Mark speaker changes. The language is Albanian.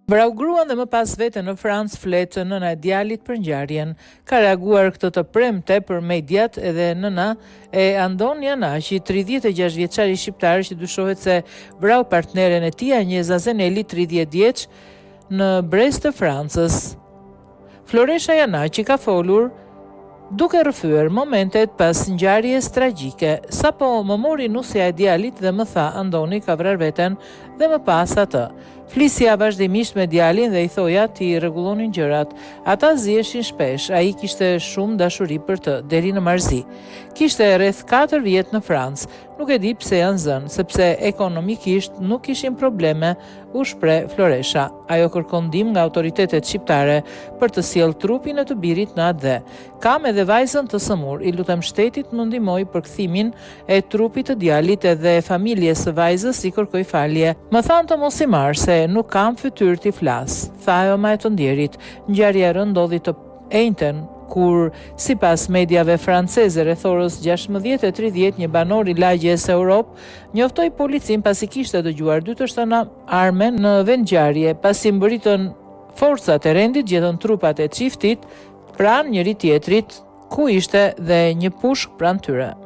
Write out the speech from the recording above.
Speaker 1: Vrau gruan dhe më pas vete në Francë fletë nëna e djalit për ngjarjen. Ka reaguar këtë të premte për mediat edhe nëna e Andonia Naqi, 36 vjeçari shqiptar që dyshohet se vrau partneren e tij Anjeza Zeneli, 30 vjeç, në Brest të Francës. Floresha Janaqi ka folur duke rrëfyer momentet pas ngjarjes tragjike. Sapo më mori nusja e djalit dhe më tha Andoni ka vrarë veten dhe më pas atë. Flisja vazhdimisht me djalin dhe i thoja ti rregullonin gjërat. Ata ziheshin shpesh, ai kishte shumë dashuri për të, deri në marrëzi. Kishte rreth 4 vjet në Francë. Nuk e di pse janë zënë, sepse ekonomikisht nuk kishin probleme, u shpreh Floresha. Ajo kërkon ndihmë nga autoritetet shqiptare për të sjellë trupin e të birit në atë dhe. Kam edhe vajzën të sëmur, i lutem shtetit më ndihmoj për kthimin e trupit të djalit edhe familjes së vajzës i kërkoj falje. Më thanë të mos i marr se nuk kam fytyrë t'i flas, tha ajo më e të ndjerit. Ngjarja e rëndë ndodhi të njëjtën kur, sipas mediave franceze, rreth orës 16:30 një banor i lagjes Europë njoftoi policin pasi kishte dëgjuar 2 të shtëna armen në vend ngjarje. Pasi mbërritën forcat e rendit, gjetën trupat e çiftit pranë njëri tjetrit, ku ishte dhe një pushk pranë tyre.